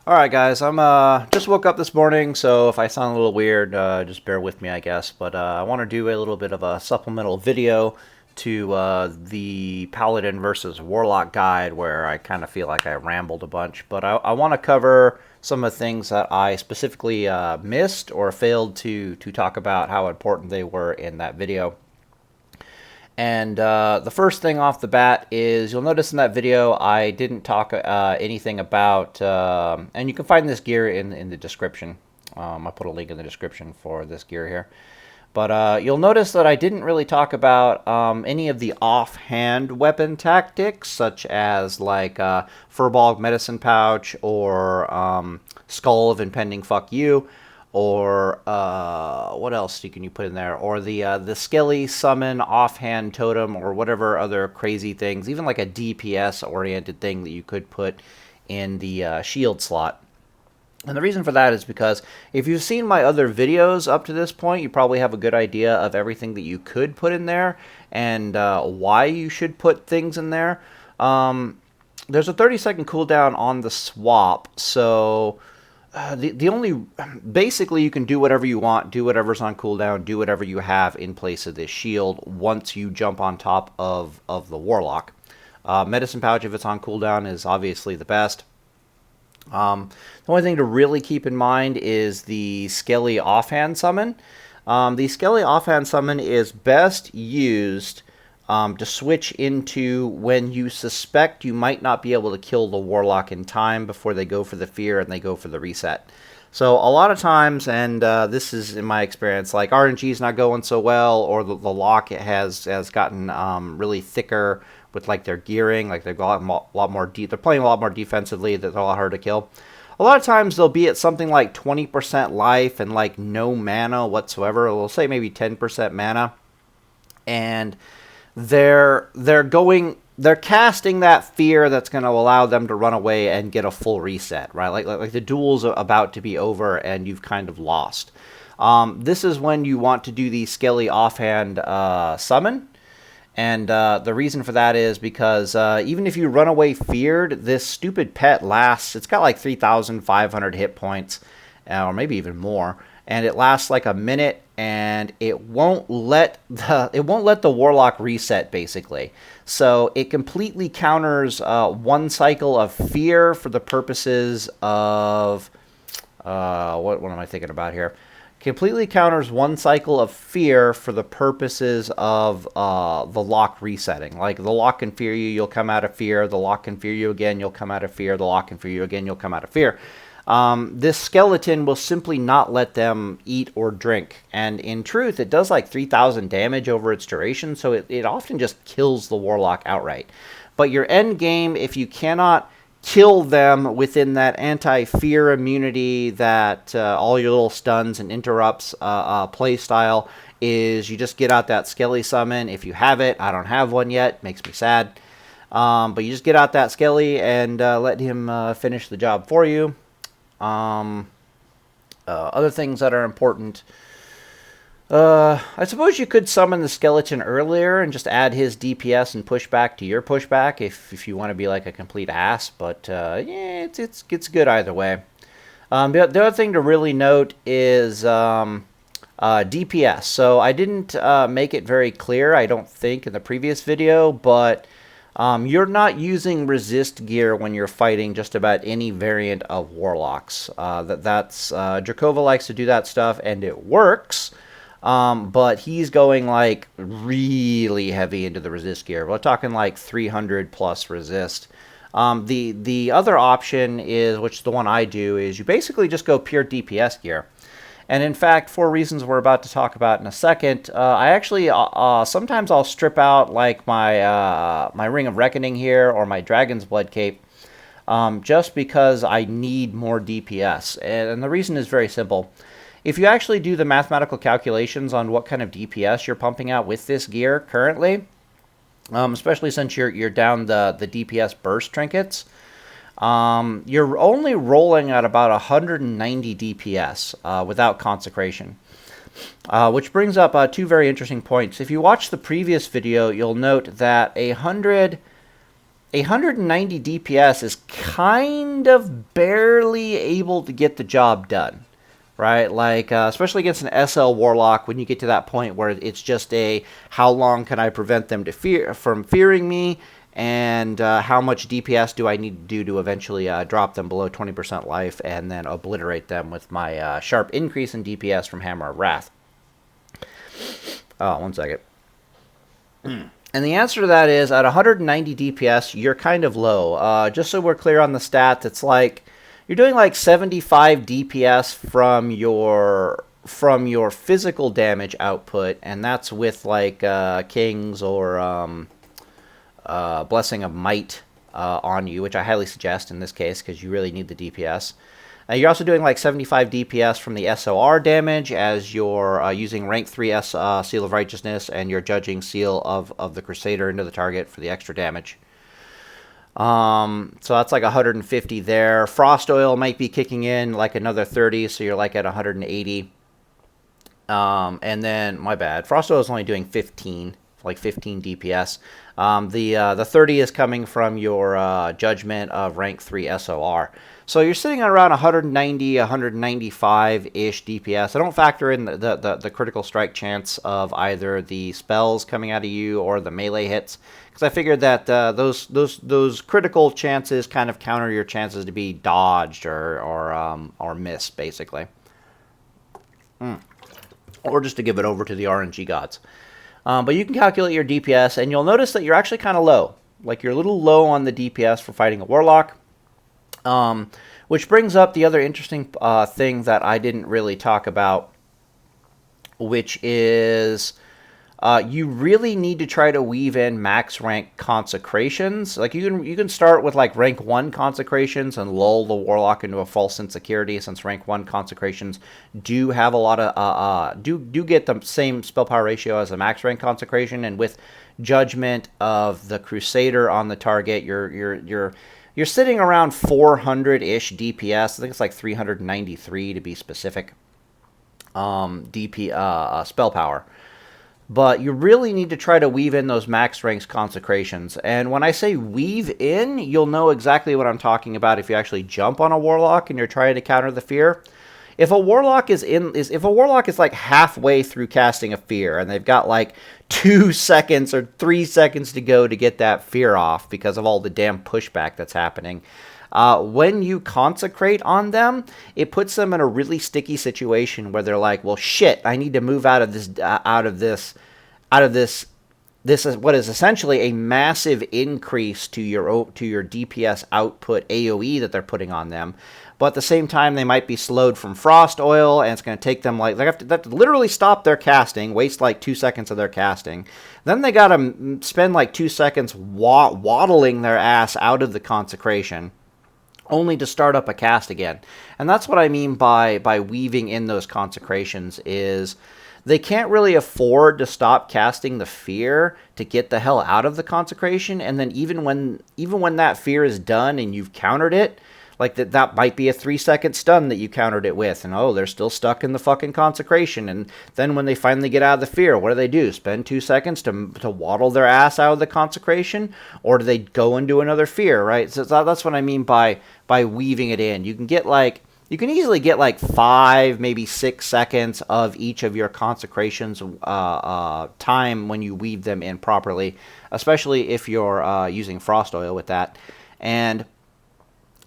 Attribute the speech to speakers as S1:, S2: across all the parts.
S1: Alright guys, I'm just woke up this morning, so if I sound a little weird, just bear with me I guess. But I want to do a little bit of a supplemental video to the Paladin versus Warlock guide, where I kind of feel like I rambled a bunch. But I want to cover some of the things that I specifically missed or failed to talk about how important they were in that video. And the first thing off the bat is, you'll notice in that video I didn't talk anything about, and you can find this gear in the description. I put a link in the description for this gear here. But you'll notice that I didn't really talk about any of the offhand weapon tactics, such as like Furball Medicine Pouch, or Skull of Impending Fuck You, or what else can you put in there? Or the Skelly Summon Offhand Totem, or whatever other crazy things, even like a DPS oriented thing that you could put in the shield slot. And the reason for that is because if you've seen my other videos up to this point, you probably have a good idea of everything that you could put in there and why you should put things in there. There's a 30-second cooldown on the swap, so basically you can do whatever you want, do whatever's on cooldown, do whatever you have in place of this shield once you jump on top of the Warlock. Medicine Pouch, if it's on cooldown, is obviously the best. The only thing to really keep in mind is the Skelly Offhand Summon. The Skelly Offhand Summon is best used to switch into when you suspect you might not be able to kill the Warlock in time before they go for the fear and they go for the reset. So a lot of times, and this is in my experience, like RNG is not going so well, or the lock has gotten really thicker with like their gearing, like they've got a lot more they're playing a lot more defensively, they're a lot harder to kill. A lot of times they'll be at something like 20% life and like no mana whatsoever. We'll say maybe 10% mana, and they're casting that fear that's going to allow them to run away and get a full reset, right? Like the duel's about to be over and you've kind of lost. This is when you want to do the Skelly Offhand summon. And the reason for that is because even if you run away feared, this stupid pet lasts. It's got like 3,500 hit points, or maybe even more, and it lasts like a minute, and it won't let the Warlock reset basically. So it completely counters one cycle of fear for the purposes of what am I thinking about here? Completely counters one cycle of fear for the purposes of the lock resetting. Like the lock can fear you, you'll come out of fear. The lock can fear you again, you'll come out of fear. The lock can fear you again, you'll come out of fear. This skeleton will simply not let them eat or drink. And in truth, it does like 3,000 damage over its duration, so it often just kills the Warlock outright. But your end game, if you cannot kill them within that anti-fear immunity that all your little stuns and interrupts play style, is you just get out that Skelly summon. If you have it, I don't have one yet, makes me sad. But you just get out that Skelly and let him finish the job for you. Other things that are important, I suppose you could summon the skeleton earlier and just add his DPS and pushback to your pushback if you want to be like a complete ass. But yeah, it's good either way. The other thing to really note is DPS. So I didn't make it very clear, I don't think, in the previous video, but you're not using resist gear when you're fighting just about any variant of Warlocks. Drakova likes to do that stuff, and it works. But he's going like really heavy into the resist gear. We're talking like 300 plus resist. The other option is, which is the one I do, is you basically just go pure DPS gear. And in fact, for reasons we're about to talk about in a second, I actually sometimes I'll strip out like my Ring of Reckoning here, or my Dragon's Blood cape, just because I need more DPS. And the reason is very simple. If you actually do the mathematical calculations on what kind of DPS you're pumping out with this gear currently, especially since you're down the DPS burst trinkets, you're only rolling at about 190 DPS without consecration. Which brings up two very interesting points. If you watch the previous video, you'll note that 100 190 DPS is kind of barely able to get the job done, right? Like, especially against an SL Warlock, when you get to that point where it's just a how long can I prevent them from fearing me, and how much DPS do I need to do to eventually drop them below 20% life and then obliterate them with my sharp increase in DPS from Hammer of Wrath. Oh, one second. And the answer to that is, at 190 DPS, you're kind of low. Just so we're clear on the stats, it's like you're doing like 75 DPS from your physical damage output, and that's with like Kings or Blessing of Might on you, which I highly suggest in this case because you really need the DPS. You're also doing like 75 DPS from the SOR damage as you're using rank 3 Seal of Righteousness, and you're judging Seal of the Crusader into the target for the extra damage. So that's like 150 there. Frost Oil might be kicking in like another 30, so you're like at 180. And then, my bad, Frost Oil is only doing 15, like 15 DPS. The 30 is coming from your Judgment of rank 3 SOR. So you're sitting at around 190, 195-ish DPS. I don't factor in the critical strike chance of either the spells coming out of you or the melee hits, because I figured that those critical chances kind of counter your chances to be dodged or missed, basically. Or just to give it over to the RNG gods. But you can calculate your DPS, and you'll notice that you're actually kind of low. Like, you're a little low on the DPS for fighting a Warlock. Which brings up the other interesting thing that I didn't really talk about, which is you really need to try to weave in max rank consecrations. Like, you can start with like rank 1 consecrations and lull the Warlock into a false insecurity, since rank 1 consecrations do have a lot of do get the same spell power ratio as a max rank consecration, and with Judgment of the Crusader on the target, you're sitting around 400-ish DPS. I think it's like 393 to be specific. Spell power. But you really need to try to weave in those max ranks consecrations. And when I say weave in, you'll know exactly what I'm talking about if you actually jump on a Warlock and you're trying to counter the fear. If a Warlock is like halfway through casting a fear, and they've got like 2 seconds or 3 seconds to go to get that fear off because of all the damn pushback that's happening, when you consecrate on them, it puts them in a really sticky situation where they're like, well, shit, I need to move out of this. This is what is essentially a massive increase to your DPS output AoE that they're putting on them. But at the same time, they might be slowed from Frost Oil, and it's going to take them like they have to literally stop their casting, waste like 2 seconds of their casting. Then they got to spend like 2 seconds waddling their ass out of the consecration, only to start up a cast again. And that's what I mean by weaving in those consecrations is they can't really afford to stop casting the fear to get the hell out of the consecration. And then even when that fear is done and you've countered it, like that might be a 3-second stun that you countered it with, and oh, they're still stuck in the fucking consecration. And then when they finally get out of the fear, what do? Spend 2 seconds to waddle their ass out of the consecration, or do they go into another fear, right? So that's what I mean by weaving it in. You can easily get like 5, maybe 6 seconds of each of your consecrations time when you weave them in properly, especially if you're using Frost Oil with that. And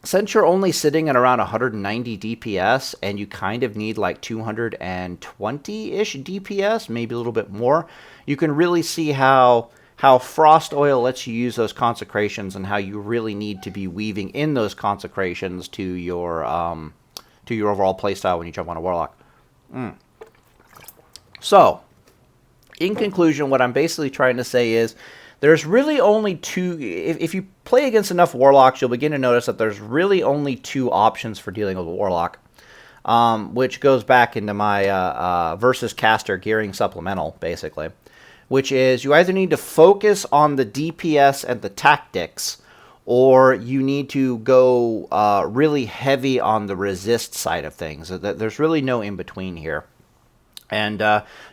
S1: since you're only sitting at around 190 DPS and you kind of need like 220-ish DPS, maybe a little bit more, you can really see how Frost Oil lets you use those consecrations and how you really need to be weaving in those consecrations to your overall playstyle when you jump on a Warlock. So, in conclusion, what I'm basically trying to say is there's really only two. If you play against enough Warlocks, you'll begin to notice that there's really only 2 options for dealing with a Warlock, which goes back into my versus caster gearing supplemental, basically, which is you either need to focus on the DPS and the tactics, or you need to go really heavy on the resist side of things. There's really no in-between here. And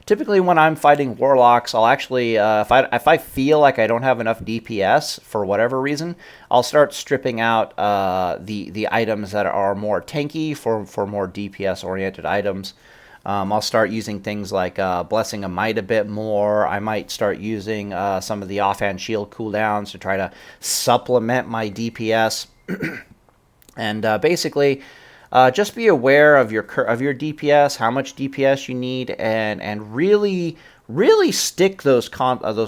S1: typically when I'm fighting Warlocks, I'll actually, if I feel like I don't have enough DPS for whatever reason, I'll start stripping out the items that are more tanky for more DPS-oriented items. I'll start using things like Blessing of Might a bit more. I might start using some of the Offhand shield cooldowns to try to supplement my DPS. And basically, just be aware of your DPS, how much DPS you need, and really stick those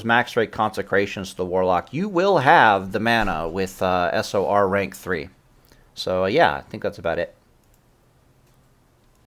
S1: max rate consecrations to the Warlock. You will have the mana with SOR rank 3. So yeah, I think that's about it.